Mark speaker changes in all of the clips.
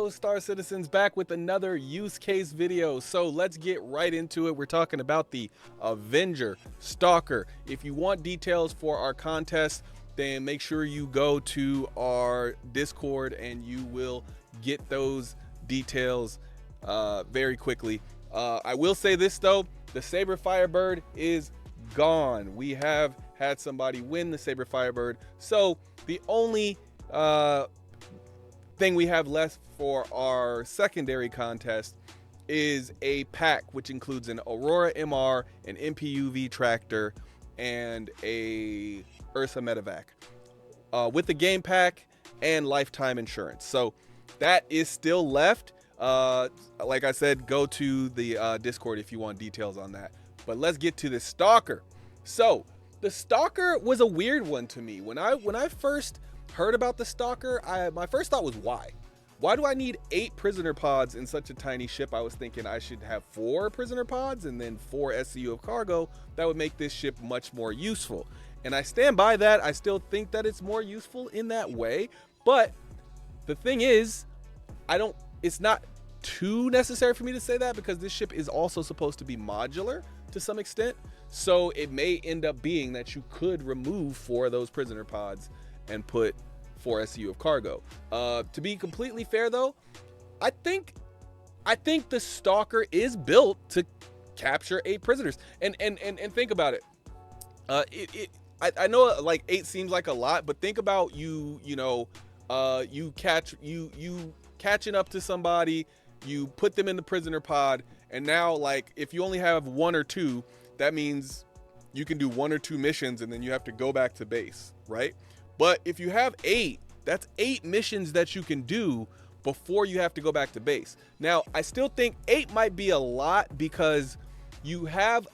Speaker 1: Hello, Star Citizens, back with another use case video. So let's get right into it. We're talking about the Avenger Stalker. If you want details for our contest, then make sure you go to our Discord and you will get those details very quickly. I will say this though, the Saber Firebird is gone. We have had somebody win the Saber Firebird. So the only thing we have left for our secondary contest is a pack which includes an Aurora MR, an MPUV tractor, and a Ursa Medevac with the game pack and lifetime insurance. So that is still left. Like I said, go to the Discord if you want details on that. But let's get to the Stalker. So the Stalker was a weird one to me. When I first heard about the Stalker, my first thought was why? Why do I need 8 prisoner pods in such a tiny ship? I was thinking I should have 4 prisoner pods and then 4 SCU of cargo. That would make this ship much more useful. And I stand by that. I still think that it's more useful in that way. But the thing is, it's not too necessary for me to say that because this ship is also supposed to be modular to some extent. So it may end up being that you could remove 4 of those prisoner pods and put 4 SCU of cargo. To be completely fair though, I think the Stalker is built to capture 8 prisoners. And think about it. I know like 8 seems like a lot, but think about you catching up to somebody, you put them in the prisoner pod, and now like if you only have 1 or 2, that means you can do 1 or 2 missions and then you have to go back to base, right? But if you have 8, that's 8 missions that you can do before you have to go back to base. Now, I still think 8 might be a lot because you have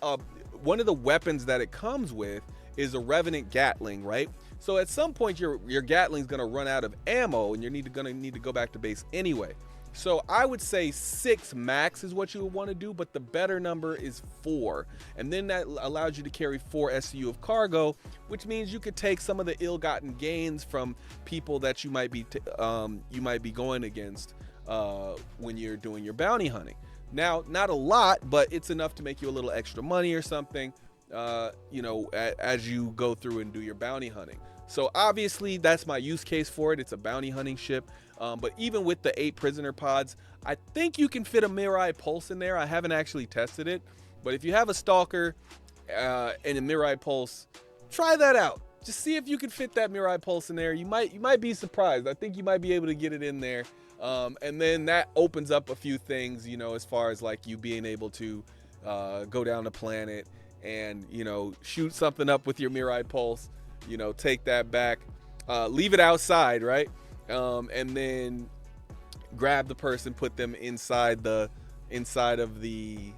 Speaker 1: one of the weapons that it comes with is a Revenant Gatling, right? So at some point your Gatling's gonna run out of ammo and you're gonna need to go back to base anyway. So I would say 6 max is what you would want to do, but the better number is 4. And then that allows you to carry 4 SCU of cargo, which means you could take some of the ill-gotten gains from people that you might be going against when you're doing your bounty hunting. Now, not a lot, but it's enough to make you a little extra money or something, as you go through and do your bounty hunting. So obviously that's my use case for it. It's a bounty hunting ship. But even with the 8 prisoner pods, I think you can fit a Mirai Pulse in there. I haven't actually tested it, but if you have a Stalker and a Mirai Pulse, try that out. Just see if you can fit that Mirai Pulse in there. You might be surprised. I think you might be able to get it in there. And then that opens up a few things, as far as like you being able to go down the planet and, shoot something up with your Mirai Pulse, take that back, leave it outside, right? And then grab the person, put them inside of the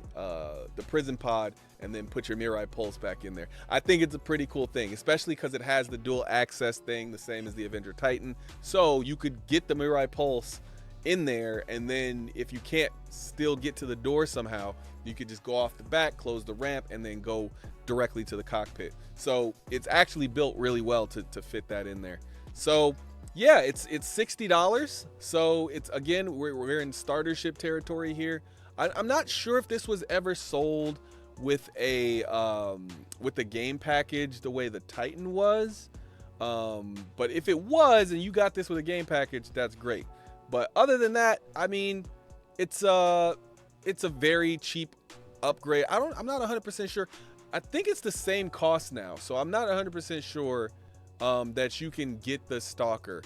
Speaker 1: prison pod, and then put your Mirai Pulse back in there. I think it's a pretty cool thing, especially because it has the dual access thing, the same as the Avenger Titan. So you could get the Mirai Pulse in there, and then if you can't still get to the door somehow, you could just go off the back, close the ramp, and then go directly to the cockpit. So it's actually built really well to fit that in there. So yeah, it's $60. So it's, again, we're in starter ship territory here. I'm not sure if this was ever sold with a game package the way the Titan was. But if it was and you got this with a game package, that's great. But other than that, I mean, it's a very cheap upgrade. I'm not 100% sure. I think it's the same cost now, so I'm not 100% sure that you can get the Stalker.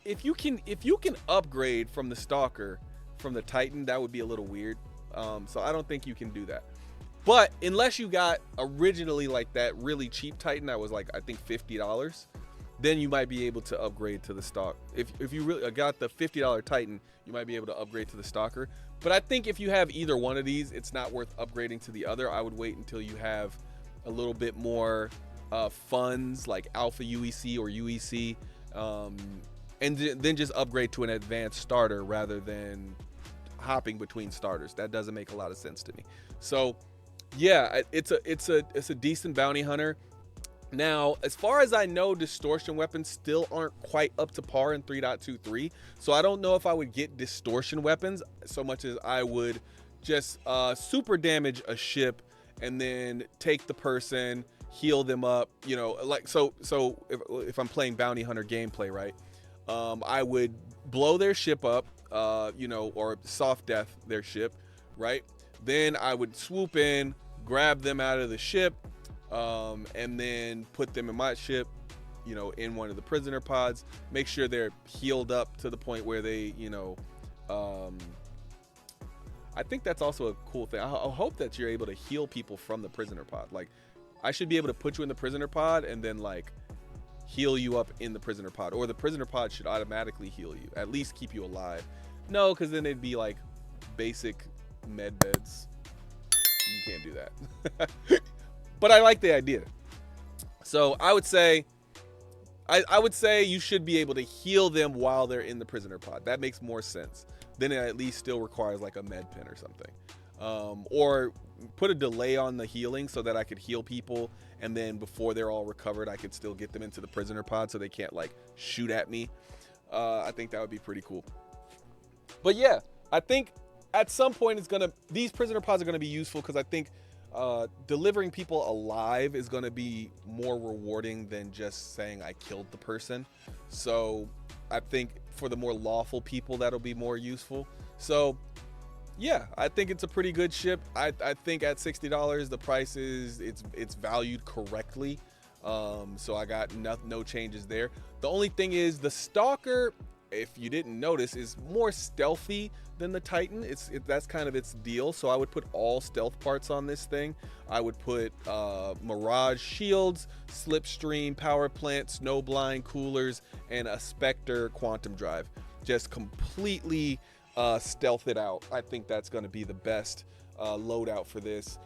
Speaker 1: If you can upgrade from the Stalker from the Titan, that would be a little weird. So I don't think you can do that. But unless you got originally like that really cheap Titan that was like, I think $50, then you might be able to upgrade to the Stalker. If you really got the $50 Titan, you might be able to upgrade to the Stalker. But I think if you have either one of these, it's not worth upgrading to the other. I would wait until you have a little bit more funds like Alpha UEC or UEC, and then just upgrade to an advanced starter rather than hopping between starters. That doesn't make a lot of sense to me. So yeah, it's a decent bounty hunter. Now, as far as I know, distortion weapons still aren't quite up to par in 3.23. So I don't know if I would get distortion weapons so much as I would just super damage a ship and then take the person, heal them up, you know, like so if I'm playing bounty hunter gameplay, right? I would blow their ship up, you know, or soft death their ship, right? Then I would swoop in, grab them out of the ship, and then put them in my ship, you know, in one of the prisoner pods, make sure they're healed up to the point where they, you know, I think that's also a cool thing. I hope that you're able to heal people from the prisoner pod. Like, I should be able to put you in the prisoner pod and then like heal you up in the prisoner pod, or the prisoner pod should automatically heal you, at least keep you alive. No, because then it'd be like basic med beds. You can't do that. But I like the idea. So I would say you should be able to heal them while they're in the prisoner pod. That makes more sense. Then it at least still requires like a med pen or something. Or put a delay on the healing so that I could heal people, and then before they're all recovered, I could still get them into the prisoner pod so they can't like shoot at me. I think that would be pretty cool. But yeah, I think at some point these prisoner pods are gonna be useful, because I think delivering people alive is going to be more rewarding than just saying I killed the person. So I think for the more lawful people, that'll be more useful. So yeah, I think it's a pretty good ship. I think at $60 the price it's valued correctly. So I got no changes there. The only thing is the Stalker, if you didn't notice, is more stealthy than the Titan. That's kind of its deal. So I would put all stealth parts on this thing. I would put Mirage shields, Slipstream power plant, Snowblind coolers, and a Spectre quantum drive. Just completely stealth it out. I think that's going to be the best loadout for this.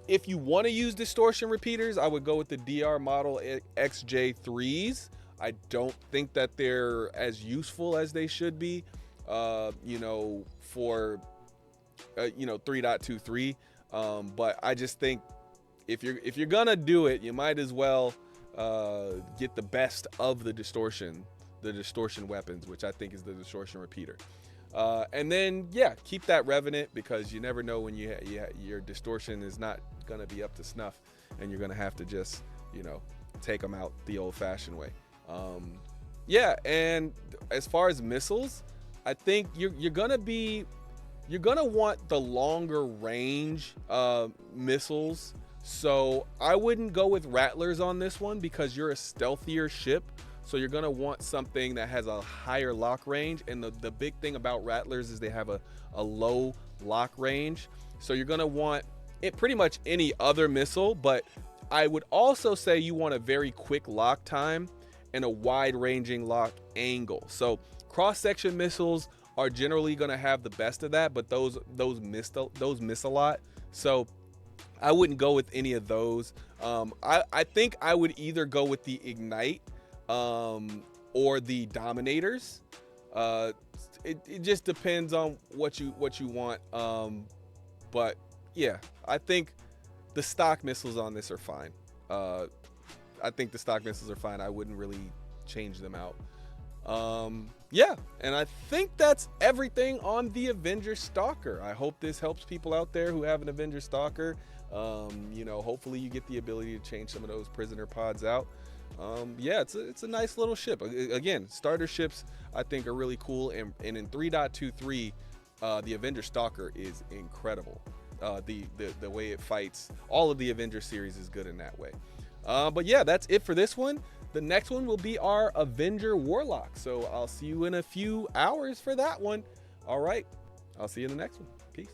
Speaker 1: If you want to use distortion repeaters, I would go with the DR model XJ3s. I don't think that they're as useful as they should be, you know, for, you know, 3.23. But I just think if you're gonna do it, you might as well get the best of the distortion weapons, which I think is the distortion repeater. And then, yeah, keep that Revenant, because you never know when your distortion is not gonna be up to snuff, and you're gonna have to just, you know, take them out the old-fashioned way. Yeah, and as far as missiles, I think you're gonna want the longer range missiles. So I wouldn't go with Rattlers on this one, because you're a stealthier ship. So you're gonna want something that has a higher lock range. And the big thing about Rattlers is they have a low lock range. So you're gonna want it pretty much any other missile, but I would also say you want a very quick lock time and a wide-ranging lock angle. So cross-section missiles are generally going to have the best of that, but those miss a lot. So I wouldn't go with any of those. I think I would either go with the Ignite or the Dominators. It just depends on what you want. But yeah, I think the stock missiles on this are fine. I think the stock missiles are fine. I wouldn't really change them out. Yeah, and I think that's everything on the Avenger Stalker. I hope this helps people out there who have an Avenger Stalker. You know, hopefully you get the ability to change some of those prisoner pods out. Yeah, it's a nice little ship. Again, starter ships I think are really cool, and in 3.23, the Avenger Stalker is incredible. The way it fights, all of the Avenger series is good in that way. But yeah, that's it for this one. The next one will be our Avenger Warlock. So I'll see you in a few hours for that one. All right, I'll see you in the next one. Peace.